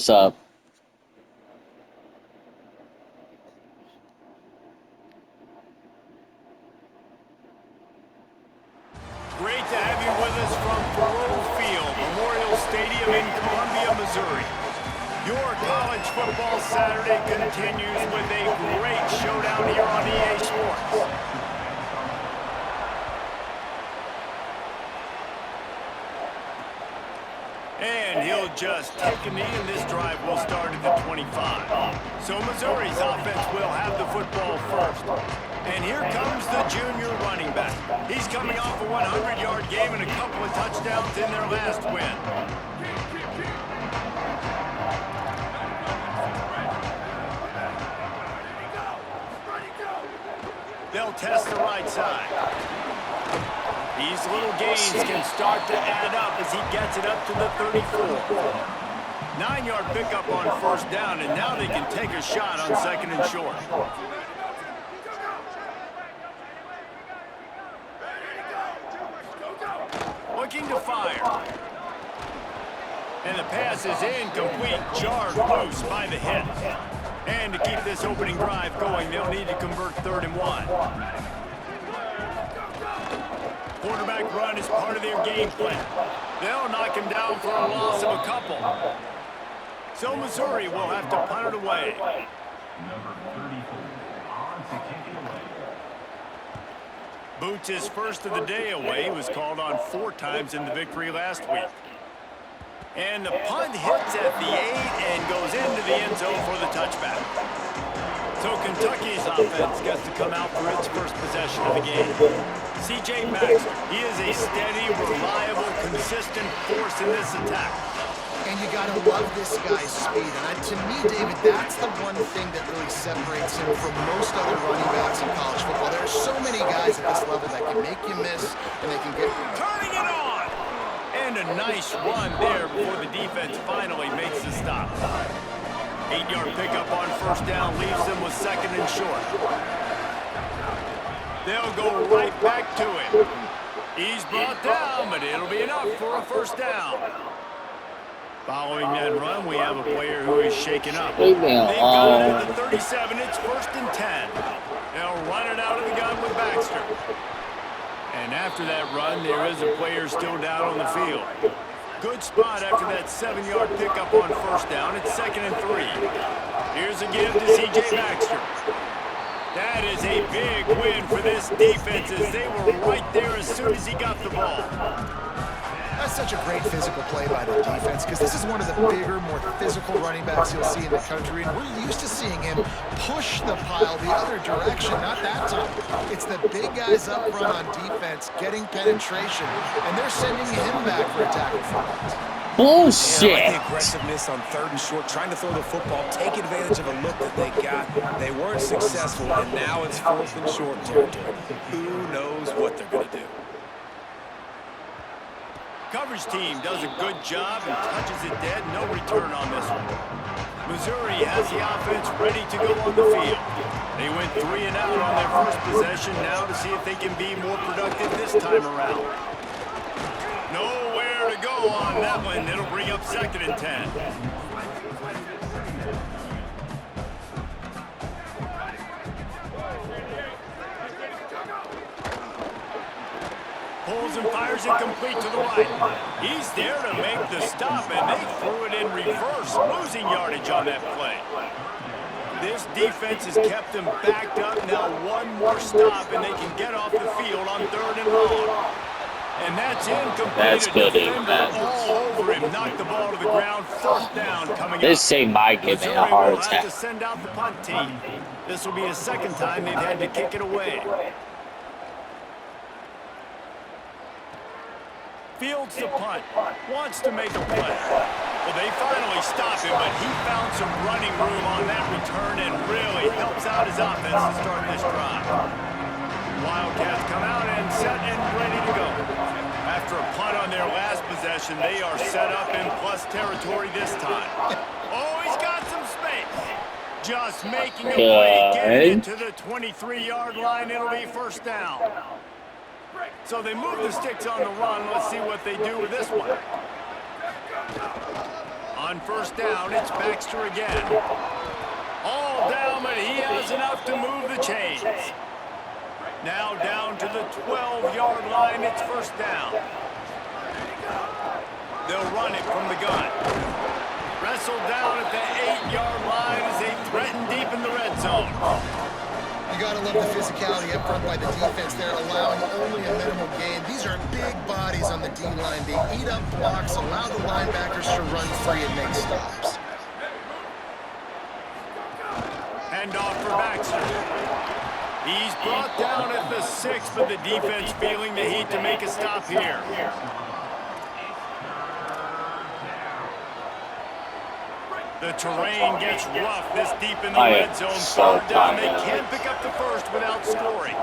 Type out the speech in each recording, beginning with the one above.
What's up? Great to have you with us from Thoreau Field, Memorial Stadium in Columbia, Missouri. Your college football Saturday continues with a great showdown here on EA Sports. And he'll just take a knee, and this drive will start at the 25. So Missouri's offense will have the football first. And here comes the junior running back. He's coming off a 100-yard game and a couple of touchdowns in their last win. They'll test the right side. These little gains can start to add up as he gets it up to the 34. 9-yard pickup on first down, and now they can take a shot on second and short. Looking to fire. And the pass is incomplete, jarred loose by the hit. And to keep this opening drive going, they'll need to convert 3rd and 1. Quarterback run is part of their game plan. They'll knock him down for a loss of a couple. So Missouri will have to punt it away. Boots' first of the day away was called on 4 times in the victory last week. And the punt hits at the 8 and goes into the end zone for the touchback. So Kentucky's offense gets to come out for its first possession of the game. C.J. Baxter, he is a steady, reliable, consistent force in this attack. And you got to love this guy's speed. And to me, David, that's the one thing that really separates him from most other running backs in college football. There are so many guys at this level that can make you miss, and they can get... Turning it on! And a nice run there before the defense finally makes the stop. 8-yard pickup on first down leaves them with second and short. They'll go right back to it. He's brought down, but it'll be enough for a first down. Following that run, we have a player who is shaken up. They've got it at the 37. It's 1st and 10. They'll run it out of the gun with Baxter. And after that run, there is a player still down on the field. Good spot after that 7-yard pickup on first down. It's 2nd and 3. Here's a give to C.J. Baxter. That is a big win for this defense as they were right there as soon as he got the ball. That's such a great physical play by the defense because this is one of the bigger, more physical running backs you'll see in the country. And we're used to seeing him push the pile the other direction, not that time. It's the big guys up front on defense getting penetration, and they're sending him back for a tackle for that. Bullshit. Yeah, like the aggressiveness on 3rd and short, trying to throw the football, take advantage of a look that they got. They weren't successful, and now it's 4th and short territory. Who knows what they're going to do? Coverage team does a good job and touches it dead. No return on this one. Missouri has the offense ready to go on the field. They went 3 and out on their first possession. Now to see if they can be more productive this time around. Nowhere to go on that one. It'll bring up 2nd and 10. Pulls and fires it complete to the right. He's there to make the stop, and they threw it in reverse, losing yardage on that play. This defense has kept them backed up. Now one more stop, and they can get off the field on 3rd and long. And that's incomplete. That's good, man. All over him, knocked the ball to the ground. 1st down coming up. This thing might give me a heart Missouri will have attack. to send out the punt team. This will be a 2nd time they've had to kick it away. Fields the punt, wants to make a play. Well, they finally stop him, but he found some running room on that return and really helps out his offense to start this drive. Wildcats come out and set and ready to go. After a punt on their last possession, they are set up in plus territory this time. Oh, he's got some space. Just making a play, getting it to the 23-yard line. It'll be 1st down. So they move the sticks on the run. Let's see what they do with this one. On first down, it's Baxter again. All down, but he has enough to move the chains. Now down to the 12-yard line, it's first down. They'll run it from the gun. Wrestled down at the 8-yard line as they threaten deep in the red zone. You got to love the physicality up front by the defense there, allowing only a minimal gain. These are big bodies on the D-line. They eat up blocks, allow the linebackers to run free and make stops. Hand off for Baxter. He's brought down at the 6, but the defense feeling the heat to make a stop here. The terrain gets rough this deep in the red zone. Far down, they can't pick up the first without scoring.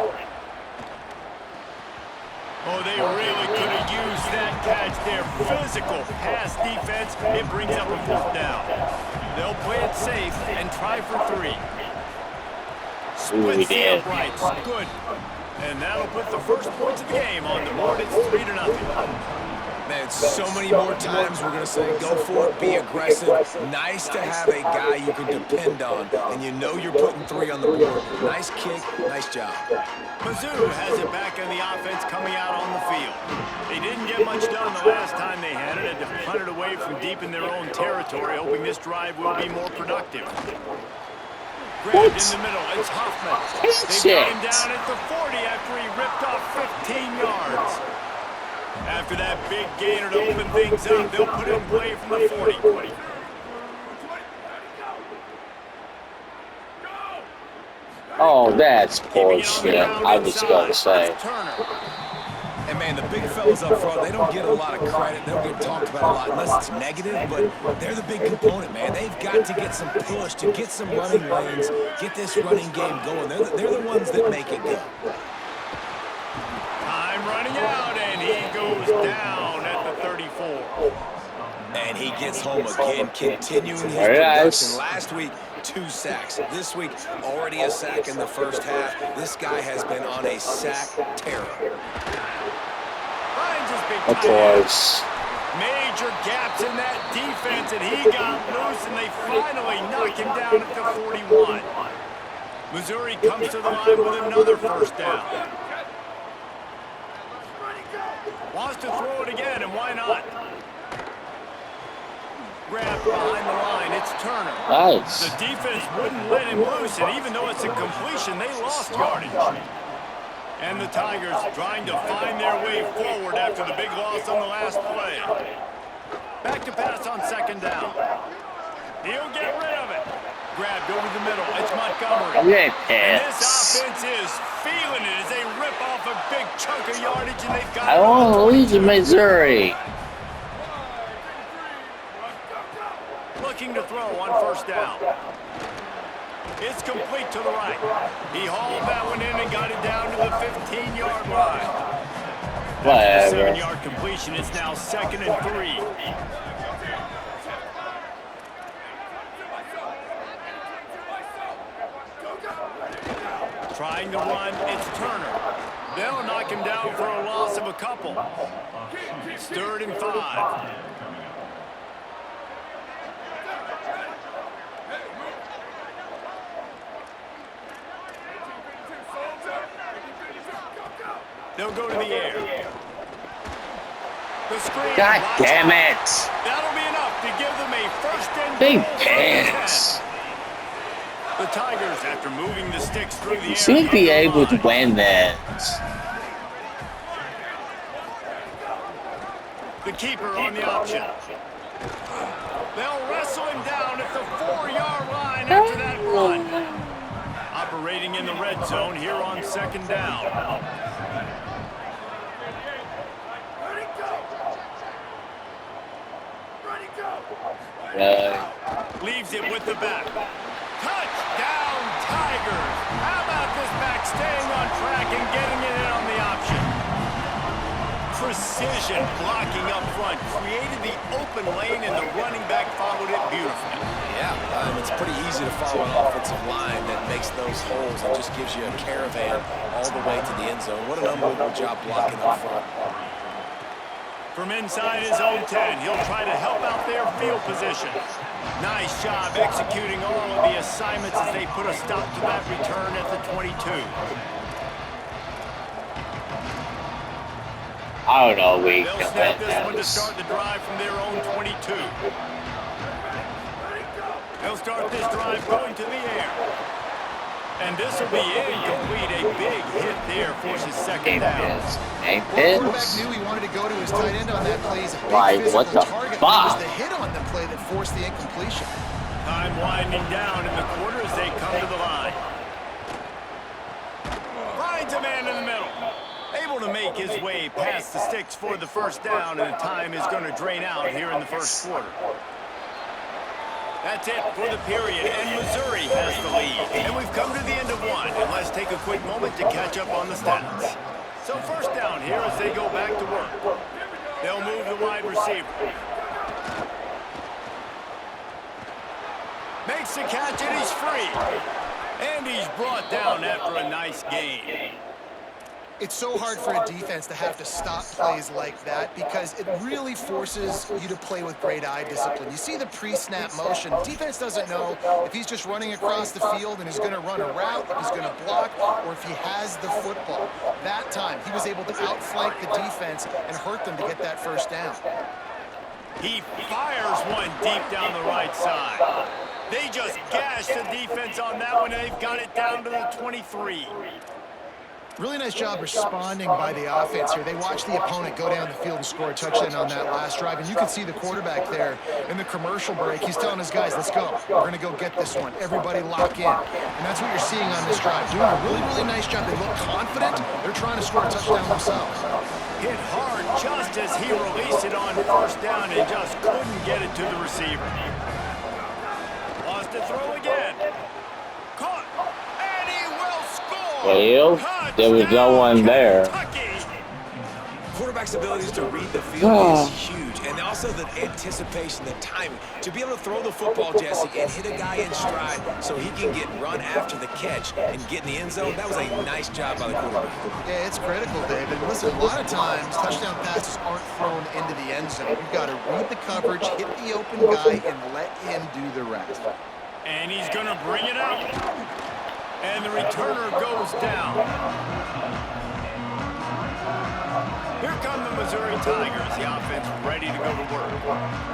Oh, they really could have used that catch there. Physical pass defense. It brings up a fourth down. They'll play it safe and try for 3. Splits the uprights. Good. And that'll put the first points of the game on the board. It's 3-0. Man, so many more times we're going to say go for it, be aggressive. Nice to have a guy you can depend on, and you know you're putting 3 on the board. Nice kick, nice job. Mizzou has it back on the offense coming out on the field. They didn't get much done the last time they had it, and to punt it away from deep in their own territory, hoping this drive will be more productive. Grabbed in the middle, it's Hoffman. They got him down at the 40 after he ripped off 15 yards. After that big gainer to open things up, they'll put it in play from the 40. Oh, that's bullshit, I was going to say. And man, the big fellas up front, they don't get a lot of credit. They don't get talked about a lot unless it's negative, but they're the big component, man. They've got to get some push, to get some running lanes, get this running game going. They're the ones that make it go. Time running out, and he goes down at the 34. And he gets home again, continuing his production. Last week, 2 sacks. This week, already a sack in the first half. This guy has been on a sack terror. Of course. Major gaps in that defense, and he got loose, and they finally knock him down at the 41. Missouri comes to the line with another first down. Wants to throw it again, and why not? Grabbed behind the line, it's Turner. Nice. The defense wouldn't let him loose, and even though it's a completion, they lost yardage. And the Tigers trying to find their way forward after the big loss on the last play. Back to pass on second down. He'll get rid of it. Grabbed over the middle, it's Montgomery. And this offense is feeling it as they rip off a big chunk of yardage, and they've got... I want to lead to Missouri. Looking to throw on first down. It's complete to the right. He hauled that one in and got it down to the 15-yard line. After the 7-yard completion, it's now 2nd and 3. Trying to run, it's Turner. They'll knock him down for a loss of a couple. It's 3rd and 5. They'll go to the air. The screen. God damn it. That'll be enough to give them a 1st and Big goal. pants. The Tigers, after moving the sticks through the air, Should be able to win this. The keeper on the option. They'll wrestle him down at the 4-yard line after that run. Operating in the red zone here on 2nd down. Leaves it with the back. Touchdown, Tigers! How about this back staying on track and getting it in on the option? Precision blocking up front created the open lane, and the running back followed it beautifully. Yeah, it's pretty easy to follow an offensive line that makes those holes and just gives you a caravan all the way to the end zone. What an unbelievable job blocking up front. From inside his own 10, he'll try to help out their field position. Nice job executing all of the assignments as they put a stop to that return at the 22. I don't know, we They'll can snap win this one to this. start the drive from their own 22. They'll start this drive going to the air. And this will be incomplete. A big hit there forces second down. Ain't Well, the quarterback hits. knew he wanted to go to his tight end on that play. He's a big Like, physical what the target. But it was fuck? the hit on the play that forced the incompletion. Time winding down in the quarter as they come to the line. Finds a man in the middle. Able to make his way past the sticks for the first down, and the time is going to drain out here in the first quarter. That's it for the period, and Missouri has the lead. And we've come to the end of one, and let's take a quick moment to catch up on the stats. So first down here as they go back to work. They'll move the wide receiver. Makes the catch, and he's free. And he's brought down after a nice gain. It's so hard for a defense to have to stop plays like that because it really forces you to play with great eye discipline. You see the pre-snap motion. Defense doesn't know if he's just running across the field and is going to run a route, if he's going to block, or if he has the football. That time, he was able to outflank the defense and hurt them to get that first down. He fires one deep down the right side. They just gashed the defense on that one, and they've got it down to the 23. Really nice job responding by the offense here. They watched the opponent go down the field and score a touchdown on that last drive. And you can see the quarterback there in the commercial break. He's telling his guys, let's go. We're going to go get this one. Everybody lock in. And that's what you're seeing on this drive. Doing a really, really nice job. They look confident. They're trying to score a touchdown themselves. Hit hard just as he released it on first down and just couldn't get it to the receiver. Lost to throw again. Caught. And he will score. Well, there was no one there. Quarterback's abilities to read the field is huge, and also the anticipation, the timing. To be able to throw the football, Jesse, and hit a guy in stride so he can get run after the catch and get in the end zone, that was a nice job by the quarterback. Yeah, it's critical, David. Listen, a lot of times touchdown passes aren't thrown into the end zone. You've got to read the coverage, hit the open guy, and let him do the rest. And he's going to bring it out. And the returner goes down. Here come the Missouri Tigers. The offense ready to go to work.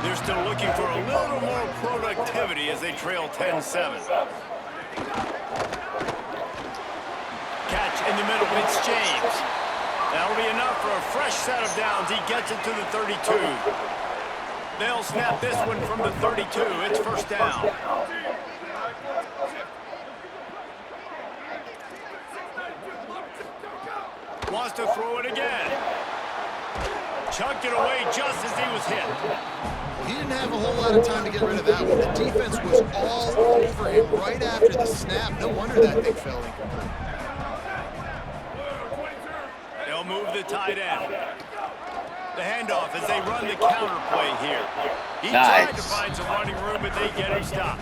They're still looking for a little more productivity as they trail 10-7. Catch in the middle. It's James. That'll be enough for a fresh set of downs. He gets it to the 32. They'll snap this one from the 32. It's first down. Wants to throw it again. Chucked it away just as he was hit. He didn't have a whole lot of time to get rid of that one. The defense was all over him right after the snap. No wonder that thing fell incomplete. They'll move the tight end. The handoff as they run the counter play here. He tried to find some running room, but they get him stopped.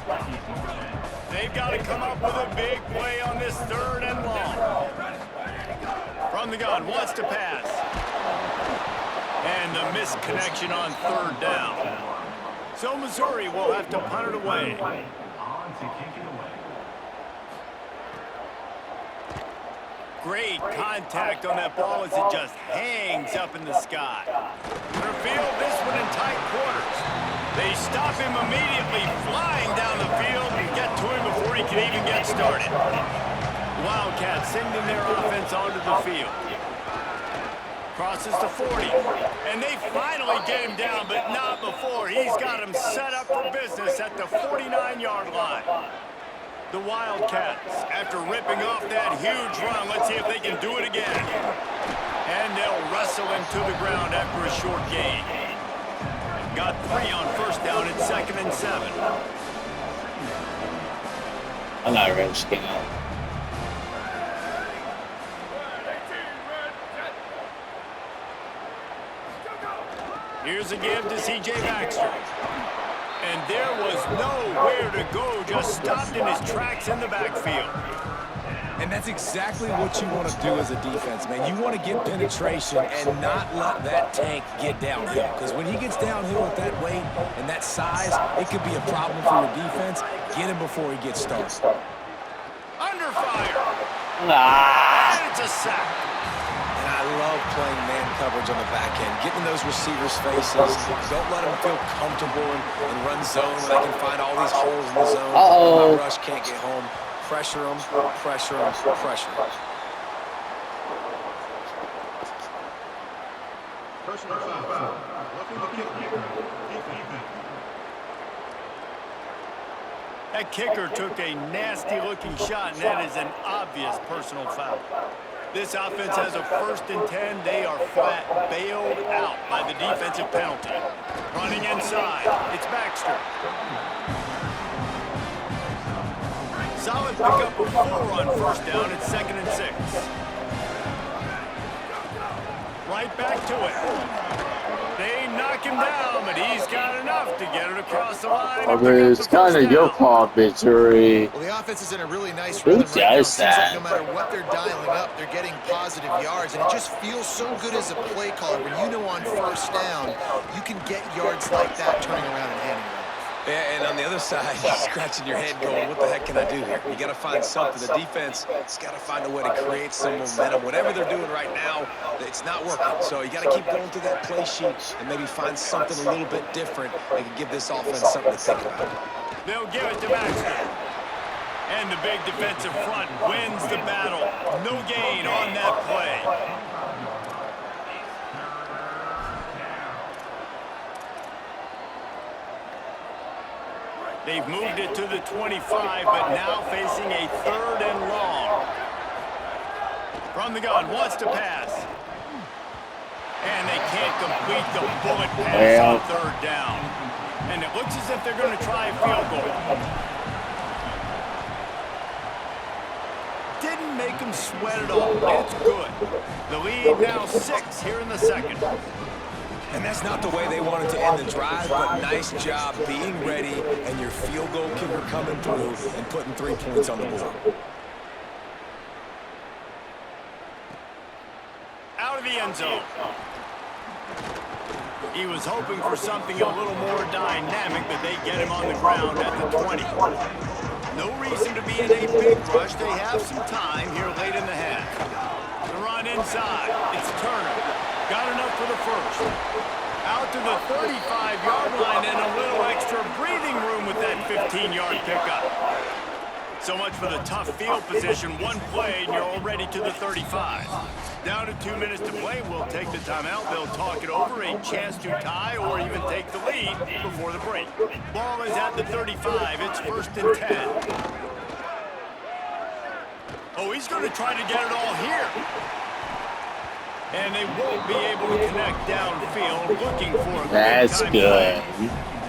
They've got to come up with a big play on this third and long. From the gun, wants to pass. And the misconnection on third down. So Missouri will have to punt it away. Great contact on that ball as it just hangs up in the sky. They'll field this one in tight quarters. They stop him immediately, flying down the field and get to him before he can even get started. Wildcats sending their offense onto the field. Crosses to 40. And they finally get him down, but not before. He's got him set up for business at the 49-yard line. The Wildcats, after ripping off that huge run, let's see if they can do it again. And they'll wrestle him to the ground after a short gain. Got 3 on first down at 2nd and 7. I'm not risking it. Here's a give to C.J. Baxter. And there was nowhere to go, just stopped in his tracks in the backfield. And that's exactly what you want to do as a defense, man. You want to get penetration and not let that tank get downhill. Because when he gets downhill with that weight and that size, it could be a problem for your defense. Get him before he gets started. Under fire. Ah. And it's a sack. And I love playing man coverage on the back end, getting those receivers' faces. Don't let them feel comfortable and run zone where they can find all these holes in the zone. Uh-oh. My rush can't get home. Pressure them, pressure them, pressure them. Personal foul. Looking to kick. That kicker took a nasty-looking shot, and that is an obvious personal foul. This offense has a 1st and 10. They are flat bailed out by the defensive penalty. Running inside, it's Baxter. Solid pickup of 4 on 1st down. It's 2nd and 6. Right back to it. They knock him down, but he's got enough to get it across the line. I mean, it's kind of your fault, Victory. Well, the offense is in a really nice Who rhythm right now. It does seems like that? no matter what they're dialing up, they're getting positive yards, and it just feels so good as a play caller when you know on 1st down you can get yards like that turning around and handing it off. Yeah, and on the other side, you're scratching your head going, what the heck can I do here? You got to find something. The defense has got to find a way to create some momentum. Whatever they're doing right now, it's not working. So you got to keep going through that play sheet and maybe find something a little bit different that can give this offense something to think about. They'll give it to Baxter. And the big defensive front wins the battle. No gain on that play. They've moved it to the 25, but now facing a 3rd and long. From the gun, wants to pass. And they can't complete the bullet pass on 3rd down. And it looks as if they're going to try a field goal. Didn't make them sweat at all. It's good. The lead now 6 here in the 2nd. And that's not the way they wanted to end the drive, but nice job being ready and your field goal kicker coming through and putting 3 points on the board. Out of the end zone. He was hoping for something a little more dynamic, but they get him on the ground at the 20. No reason to be in a big rush. They have some time here late in the half. The run inside. It's Turner. Got enough for the 1st. Out to the 35-yard line and a little extra breathing room with that 15-yard pickup. So much for the tough field position. One play and you're already to the 35. Down to 2 minutes to play. We'll take the timeout. They'll talk it over. A chance to tie or even take the lead before the break. Ball is at the 35. It's 1st and 10. Oh, he's going to try to get it all here. And they won't be able to connect downfield, looking for a That's good.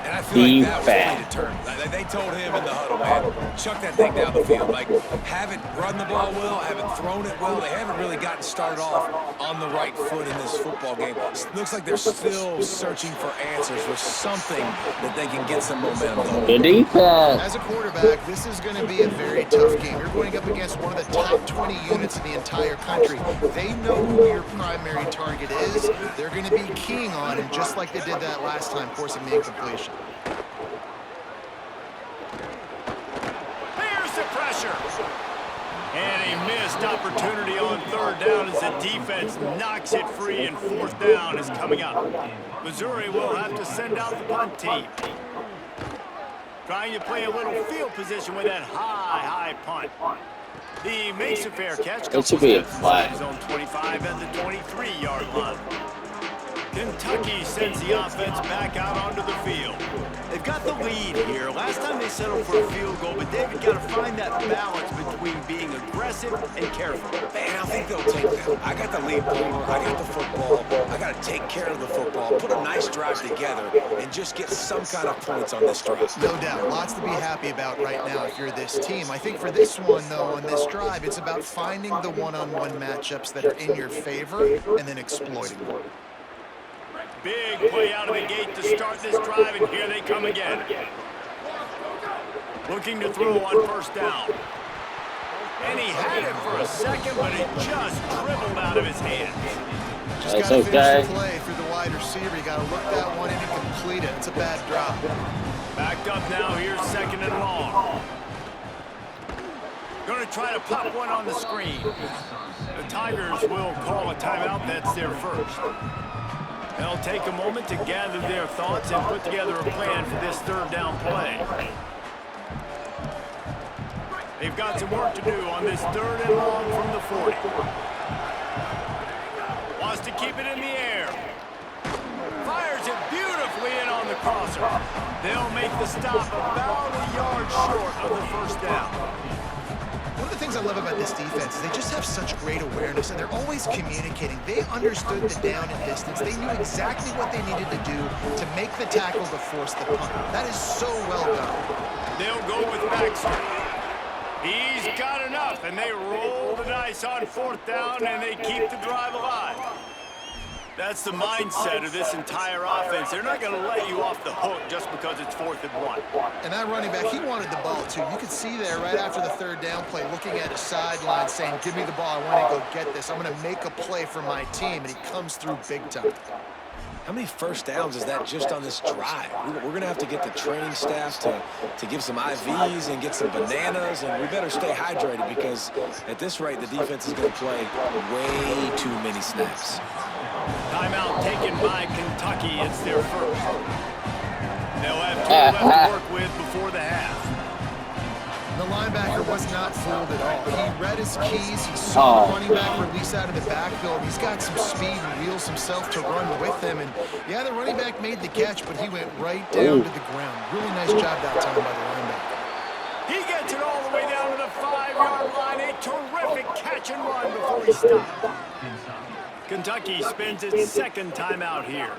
And I feel like that was pretty determined. They told him in the huddle, man, chuck that thing down the field. Like, haven't run the ball well, haven't thrown it well. They haven't really gotten started off on the right foot in this football game. It looks like they're still searching for answers, for something that they can get some momentum going. Good defense. As a quarterback, this is going to be a very tough game. You're going up against one of the top 20 units in the entire country. They know who your primary target is. They're going to be keying on him, just like they did that last time, forcing the incompletion. Here's the pressure. And a missed opportunity on 3rd down as the defense knocks it free, and 4th down is coming up. Missouri will have to send out the punt team. Trying to play a little field position with that high punt. He makes a fair catch. It should be a flag. Zone 25 at the 23-yard line. Kentucky sends the offense back out onto the field. They've got the lead here. Last time they settled for a field goal, but David got to find that balance between being aggressive and careful. Man, I think they'll take that. I got the lead ball. I got the football. I got to take care of the football, put a nice drive together, and just get some kind of points on this drive. No doubt. Lots to be happy about right now if you're this team. I think for this one, though, on this drive, it's about finding the one-on-one matchups that are in your favor and then exploiting them. Big play out of the gate to start this drive, and here they come again. Looking to throw on 1st down. And he had it for a second, but it just dribbled out of his hands. Just That's got to finish okay. the play through the wide receiver. You got to look that one in and complete it. It's a bad drop. Backed up now. Here's 2nd and long. Going to try to pop one on the screen. The Tigers will call a timeout. That's their first. They'll take a moment to gather their thoughts and put together a plan for this 3rd down play. They've got some work to do on this 3rd and long from the 40. Wants to keep it in the air. Fires it beautifully in on the crosser. They'll make the stop about a yard short of the 1st down. One of the things I love about this defense is they just have such great awareness, and they're always communicating. They understood the down and distance. They knew exactly what they needed to do to make the tackle to force the punt. That is so well done. They'll go with Baxter. He's got enough, and they roll the dice on 4th down, and they keep the drive alive. That's the mindset of this entire offense. They're not going to let you off the hook just because it's 4th and 1. And that running back, he wanted the ball, too. You could see there right after the 3rd down play, looking at his sideline, saying, give me the ball. I want to go get this. I'm going to make a play for my team, and he comes through big time. How many 1st downs is that just on this drive? We're going to have to get the training staff to give some IVs and get some bananas, and we better stay hydrated because at this rate, the defense is going to play way too many snaps. Timeout taken by Kentucky. It's their first. They'll have 2 left to work with before the half. The linebacker was not fooled at all. He read his keys. He saw the running back release out of the backfield. He's got some speed and wheels himself to run with him. And, yeah, the running back made the catch, but he went right down to the ground. Really nice job that time by the linebacker. He gets it all the way down to the 5-yard line. A terrific catch and run before he stopped. Kentucky spends its 2nd timeout here.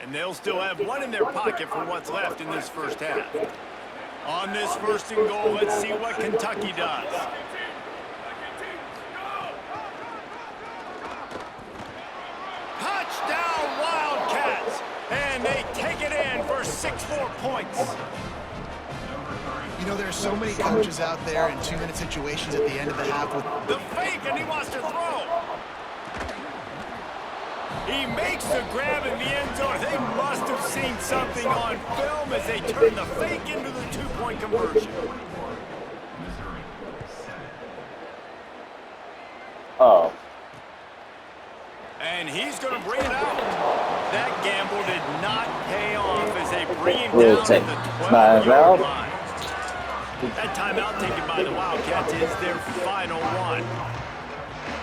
And they'll still have 1 in their pocket for what's left in this 1st half. On this 1st and goal, let's see what Kentucky does. Touchdown, Wildcats! And they take it in for 6 more points. You know, there are so many coaches out there in 2-minute situations at the end of the half with The fake, and he wants to throw. He makes the grab in the end zone. They must have seen something on film as they turn the fake into the 2-point conversion. Oh. And he's going to bring it out. That gamble did not pay off as they bring him We'll down take at the timeout. 12-yard line. That timeout taken by the Wildcats is their final one.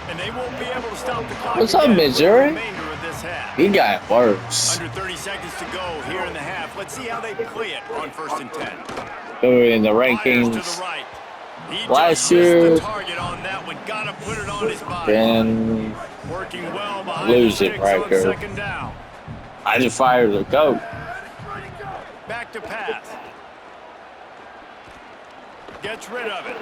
And they won't be able to stop the clock. What's up, Missouri? For the remainder of this half. He got worse. Under 30 seconds to go here in the half. Let's see how they play it on 1st and 10. They in the Fires to rankings the right. He last just year. missed the target on that one. Gotta put it on his body. Then Working well behind lose the it sticks right on there. 2nd down. I just fired the goat. Back to pass. Gets rid of it.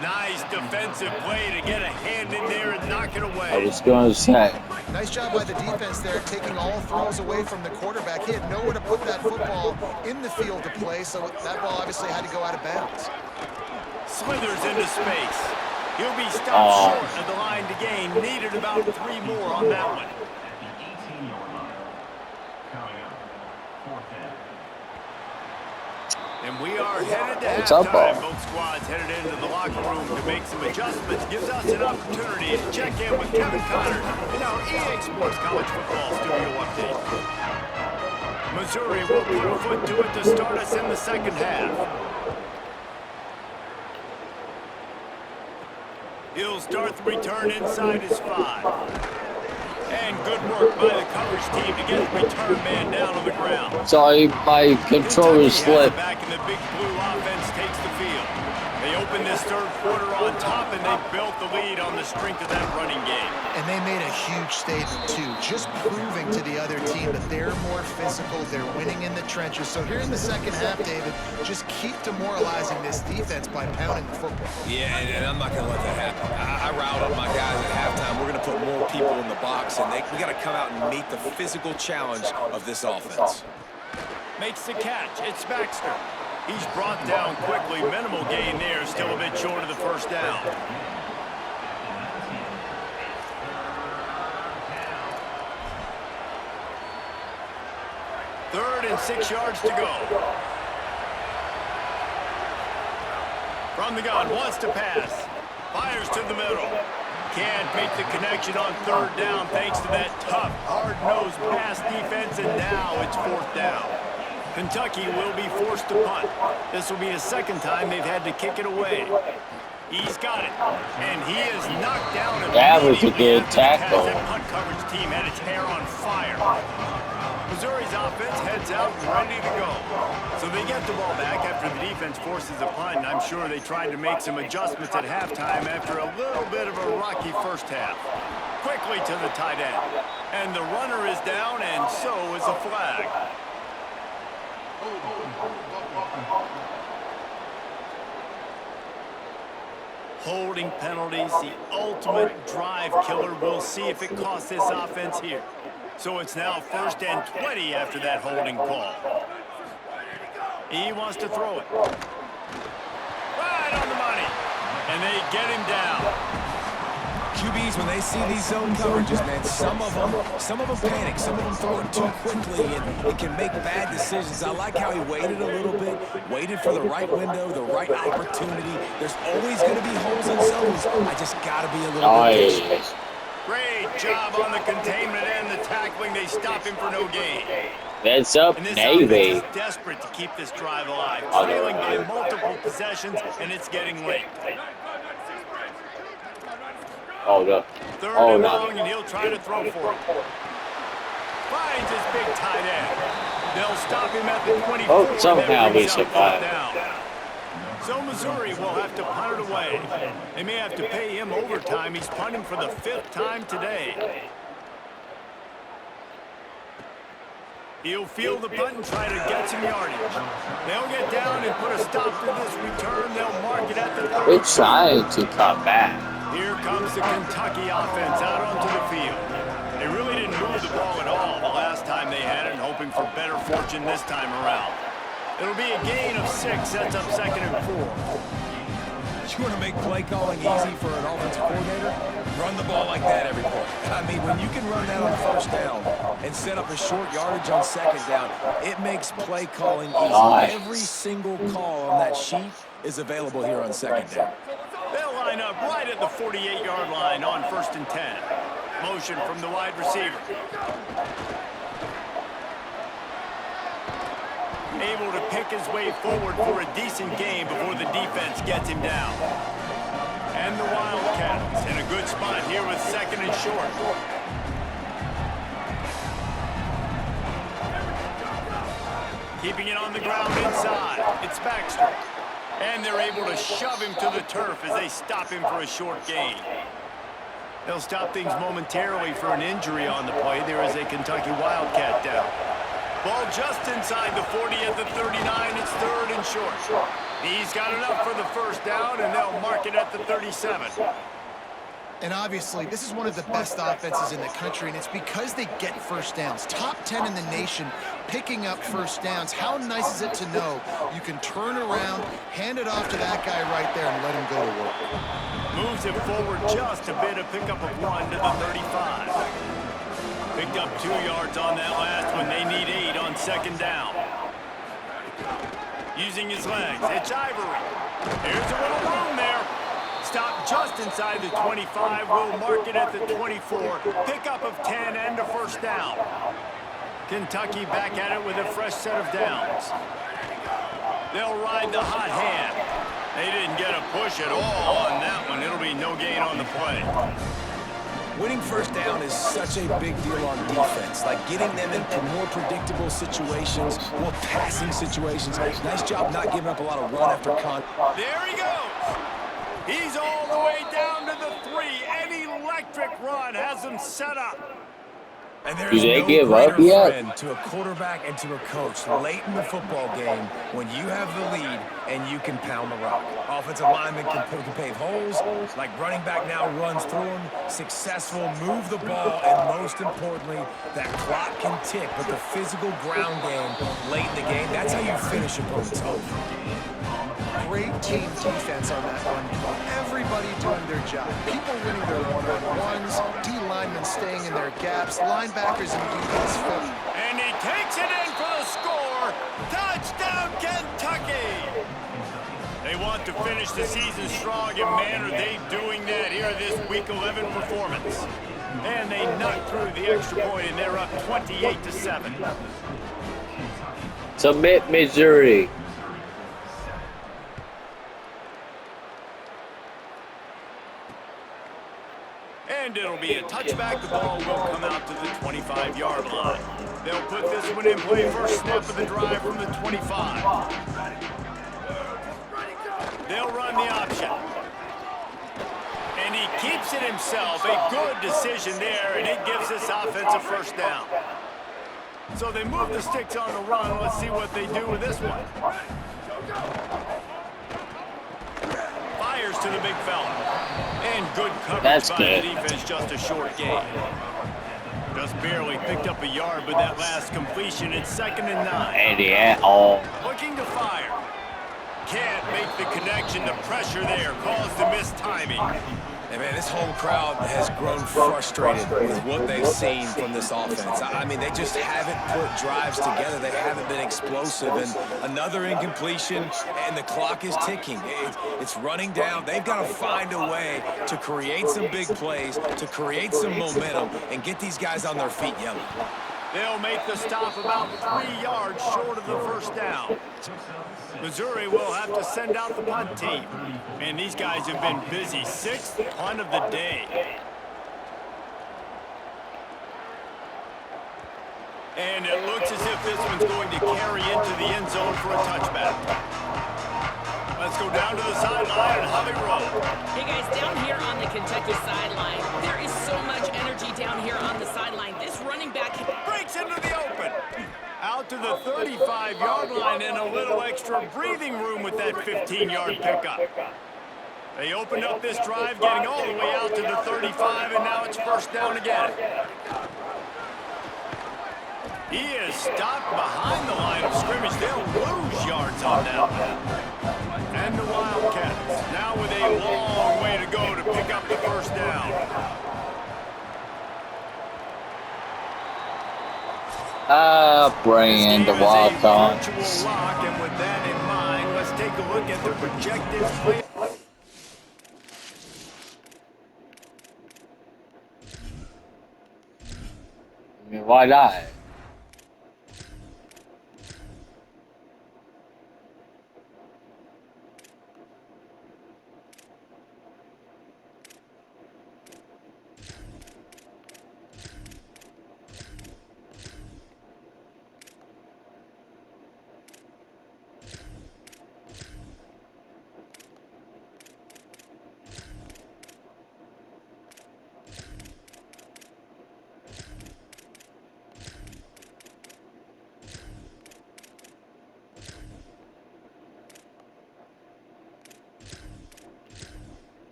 Nice defensive play to get a hand in there and knock it away. I was going to say. nice job by the defense there, taking all throws away from the quarterback. He had nowhere to put that football in the field to play, so that ball obviously had to go out of bounds. Slithers into space. He'll be stopped short of the line to gain. Needed about 3 more on that one. And we are headed to halftime. Both squads headed into the locker room to make some adjustments. Gives us an opportunity to check in with Kevin Connors in our EA Sports College Football Studio update. Missouri will put a foot to it to start us in the 2nd half. He'll start the return inside his 5. And good work by the coverage team to get the return man down on the ground. Sorry, my controller slipped. Back in the big blue offense takes the field. They open this 3rd quarter on top, and they built the lead on the strength of that running game. And they made a huge statement, too, just proving to the other team that they're more physical, they're winning in the trenches. So here in the 2nd half, David, just keep demoralizing this defense by pounding the football. Yeah, and I'm not going to let that happen. I riled up my guys at halftime. We're going to put more people in the box, and we got to come out and meet the physical challenge of this offense. Makes the catch. It's Baxter. He's brought down quickly. Minimal gain there. Still a bit short of the first down. Third and 6 yards to go. From the gun, wants to pass. Fires to the middle. Can't make the connection on third down thanks to that tough, hard-nosed pass defense, and now it's fourth down. Kentucky will be forced to punt. This will be the second time they've had to kick it away. He's got it, and he is knocked down. That was a good tackle. That punt coverage team had its hair on fire. Missouri's offense heads out ready to go. So they get the ball back after the defense forces a punt, and I'm sure they tried to make some adjustments at halftime after a little bit of a rocky first half. Quickly to the tight end. And the runner is down, and so is a flag. Holding penalties, the ultimate drive killer. We'll see if it costs this offense here. So it's now 1st and 20 after that holding call. He wants to throw it. Right on the money. And they get him down. QBs, when they see these zone coverages, man, some of them panic. Some of them throw it too quickly, and it can make bad decisions. I like how he waited a little bit, waited for the right window, the right opportunity. There's always going to be holes in zones. I just got to be a little bit patient. Great job on the containment and the tackling. They stop him for no gain. That's up, and this Navy. is desperate to keep this drive alive. Trailing by multiple possessions, and it's getting late. Oh, no. Third Oh, and no. long, and he'll try to throw for it. Finds his big tight end. They'll stop him at the 24. Oh, somehow we survived. So Missouri will have to punt it away. They may have to pay him overtime. He's punting for the 5th time today. He'll field the punt and try to get some yardage. They'll get down and put a stop to this return. They'll mark it at the 30. We're trying to come back. Here comes the Kentucky offense out onto the field. They really didn't move the ball at all the last time they had it, and hoping for better fortune this time around. It'll be a gain of 6, sets up 2nd and 4. You want to make play calling easy for an offensive coordinator? Run the ball like that every play. I mean, when you can run that on 1st down and set up a short yardage on 2nd down, it makes play calling easy. Nice. Every single call on that sheet is available here on 2nd down. They'll line up right at the 48-yard line on 1st and 10. Motion from the wide receiver. Able to pick his way forward for a decent game before the defense gets him down. And the Wildcats in a good spot here with 2nd and short. Keeping it on the ground inside. It's Baxter. And they're able to shove him to the turf as they stop him for a short gain. They'll stop things momentarily for an injury on the play. There is a Kentucky Wildcat down. Ball just inside the 40 at the 39. It's 3rd and short. He's got enough for the 1st down, and they'll mark it at the 37. And obviously, this is one of the best offenses in the country, and it's because they get 1st downs. Top 10 in the nation picking up 1st downs. How nice is it to know you can turn around, hand it off to that guy right there, and let him go to work. Moves it forward just a bit, a pickup of 1 to the 35. Picked up 2 yards on that last one. They need 8 on 2nd down. Using his legs, it's Ivory. There's a little room there. Stop just inside the 25. We'll mark it at the 24. Pickup of 10 and a 1st down. Kentucky back at it with a fresh set of downs. They'll ride the hot hand. They didn't get a push at all on that one. It'll be no gain on the play. Winning 1st down is such a big deal on defense, like getting them into more predictable situations, more passing situations. Nice job not giving up a lot of run after contact. There he goes. He's all the way down to the 3. An electric run has him set up. And there Do is they no give greater up yet? friend to a quarterback and to a coach late in the football game when you have the lead and you can pound the rock. Offensive linemen can pave holes, like running back now runs through them, successful, move the ball, and most importantly, that clock can tick. But the physical ground game late in the game, that's how you finish opponents off. Great team defense on that run play. Everybody doing their job. People winning their one-on-ones, D linemen staying in their gaps, linebackers and DBs filling. And he takes it in for the score. Touchdown, Kentucky! They want to finish the season strong, and man, are they doing that here this Week 11 performance. And they knocked through the extra point, and they're up 28-7. Submit, Missouri. And it'll be a touchback. The ball will come out to the 25-yard line. They'll put this one in play. First snap of the drive from the 25. They'll run the option. And he keeps it himself. A good decision there, and it gives this offense a first down. So they move the sticks on the run. Let's see what they do with this one. Fires to the big fella. And good coverage by the defense, just a short gain. Just barely picked up a yard with that last completion. It's 2nd and 9. Looking to fire. Can't make the connection. The pressure there caused the missed timing. And man, this whole crowd has grown frustrated with what they've seen from this offense. I mean, they just haven't put drives together. They haven't been explosive. And another incompletion, and the clock is ticking. It's running down. They've got to find a way to create some big plays, to create some momentum, and get these guys on their feet yelling. They'll make the stop about 3 yards short of the first down. Missouri will have to send out the punt team. Man, these guys have been busy. 6th punt of the day. And it looks as if this one's going to carry into the end zone for a touchback. Let's go down to the sideline and Holly Rowe. Hey guys, down here on the Kentucky sideline, there is so much energy down here on the sideline. This running back breaks into the open. Out to the 35-yard line and a little extra breathing room with that 15-yard pickup. They opened up this drive, getting all the way out to the 35, and now it's first down again. He is stopped behind the line of scrimmage. They'll lose yards on that one. And the Wildcats now with a long way to go to pick up the first down. Bring the Wildcats. And with that in mind, let's take a look at the projected play. I mean, why not?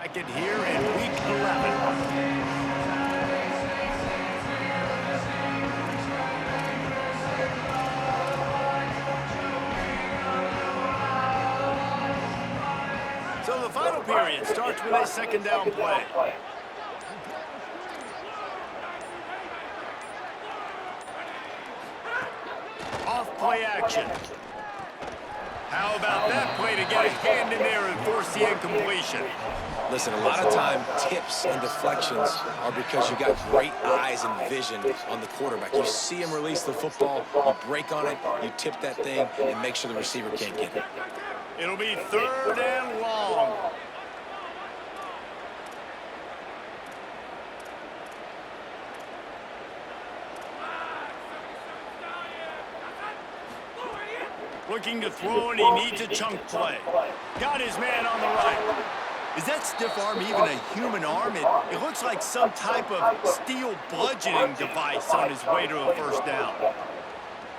Back in here in week 11. So the final period starts with a 2nd down play. Off play action. How about that play to get a hand in there and force the incompletion? Listen, a lot of time, tips and deflections are because you got great eyes and vision on the quarterback. You see him release the football, you break on it, you tip that thing, and make sure the receiver can't get it. It'll be 3rd and long. Looking to throw, and he needs a chunk play. Got his man on the right. Is that stiff arm even a human arm? It looks like some type of steel bludgeoning device on his way to a first down.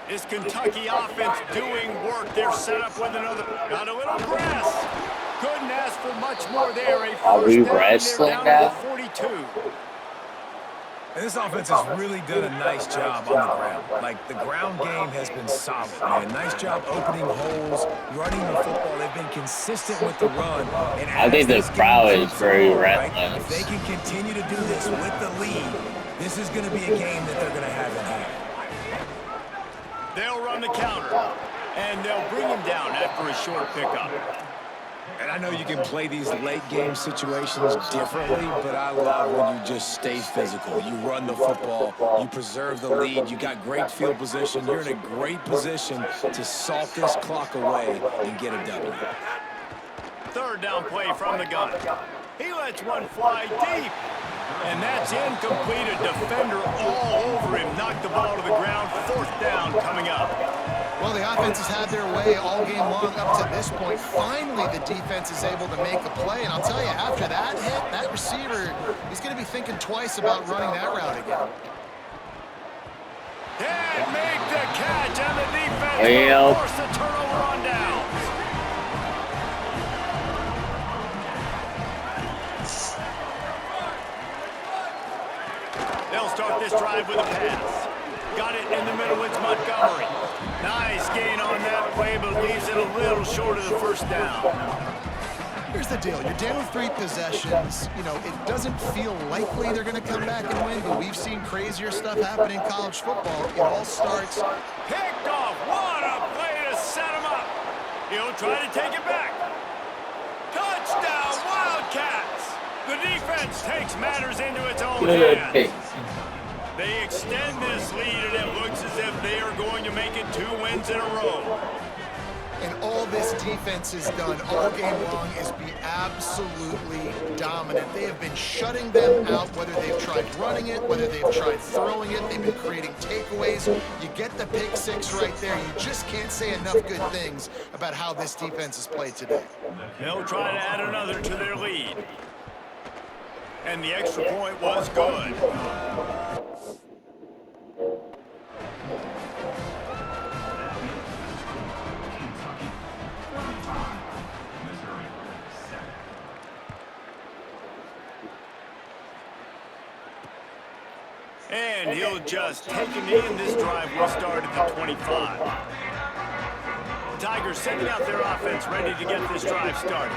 This Kentucky offense doing work. They're set up with another. Got a little grass. Couldn't ask for much more there. A Are we first down, wrestling they're down to now? the 42. And this offense has really done a nice job on the ground. Like, the ground game has been solid, man. Nice job opening holes, running the football. They've been consistent with the run. And I think the crowd is very If relentless. they can continue to do this with the lead, this is going to be a game that they're going to have in hand. They'll run the counter, and they'll bring him down after a short pickup. And I know you can play these late game situations differently, but I love when you just stay physical. You run the football, you preserve the lead, you got great field position. You're in a great position to salt this clock away and get a W. Third down play from the gun. He lets one fly deep. And that's incomplete. A defender all over him. Knocked the ball to the ground. Fourth down coming up. Well, the offense has had their way all game long up to this point. Finally, the defense is able to make a play. And I'll tell you, after that hit, that receiver, he's going to be thinking twice about running that route again. Can't make the catch, and the defense Well. will force a turnover on downs. They'll start this drive with a pass. Got it in the middle. It's Montgomery. Nice gain on that play, but leaves it a little short of the first down. Here's the deal. You're down 3 possessions. You know, it doesn't feel likely they're going to come back and win, but we've seen crazier stuff happen in college football. It all starts. Picked off. What a play to set him up. He'll try to take it back. Touchdown, Wildcats. The defense takes matters into its own hands. They extend this lead, and it looks as if they are going to make it 2 wins in a row. And all this defense has done all game long is be absolutely dominant. They have been shutting them out, whether they've tried running it, whether they've tried throwing it. They've been creating takeaways. You get the pick 6 right there. You just can't say enough good things about how this defense has played today. They'll try to add another to their lead. And the extra point was good. And he'll just take a knee, and this drive will start at the 25. The Tigers sending out their offense ready to get this drive started.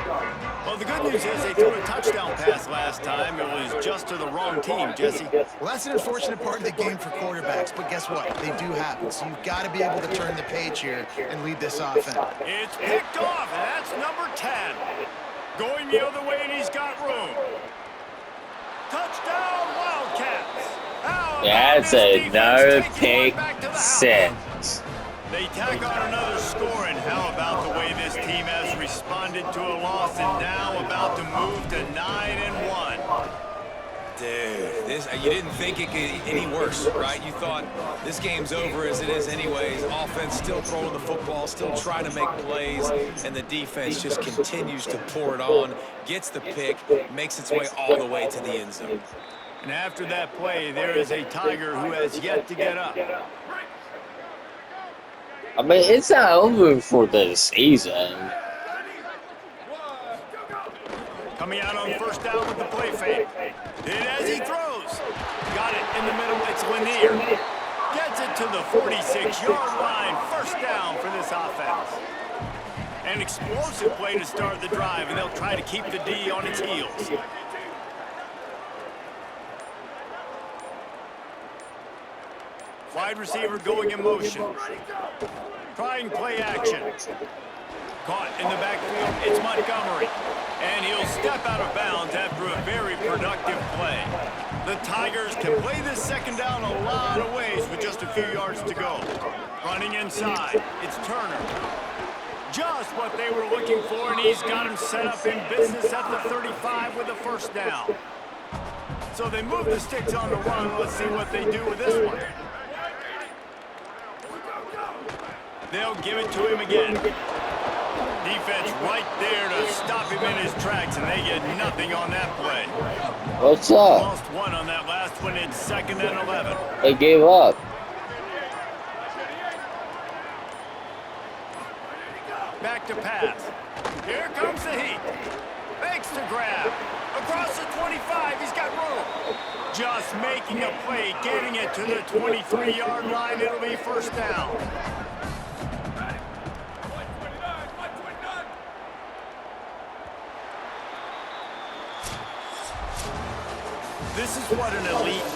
Well, the good news is they threw a touchdown pass last time. It was just to the wrong team, Jesse. Well, that's an unfortunate part of the game for quarterbacks, but guess what? They do happen. So you've got to be able to turn the page here and lead this offense. It's picked off, and that's number 10. Going the other way, and he's got room. Touchdown, Wildcats. That's another pick 6. They tack on another score, and how about the way this team has responded to a loss and now about to move to 9-1. Dude, you didn't think it could get any worse, right? You thought this game's over as it is anyways. Offense still throwing the football, still trying to make plays, and the defense just continues to pour it on, gets the pick, makes its way all the way to the end zone. And after that play, there is a Tiger who has yet to get up. I mean, it's not over for the season. Coming out on first down with the play fake. Did as he throws. Got it in the middle. It's Lanier. Gets it to the 46-yard line. First down for this offense. An explosive play to start the drive, and they'll try to keep the D on its heels. Wide receiver going in motion. Trying play action. Caught in the backfield, it's Montgomery. And he'll step out of bounds after a very productive play. The Tigers can play this second down a lot of ways with just a few yards to go. Running inside, it's Turner. Just what they were looking for, and he's got him set up in business at the 35 with a first down. So they move the sticks on the run. Let's see what they do with this one. They'll give it to him again. Defense right there to stop him in his tracks, and they get nothing on that play. What's up? Lost one on that last one. It's 2nd and 11. They gave up. Back to pass. Here comes the heat. Fakes to grab. Across the 25, he's got room. Just making a play, getting it to the 23-yard line. It'll be 1st down. This is what an elite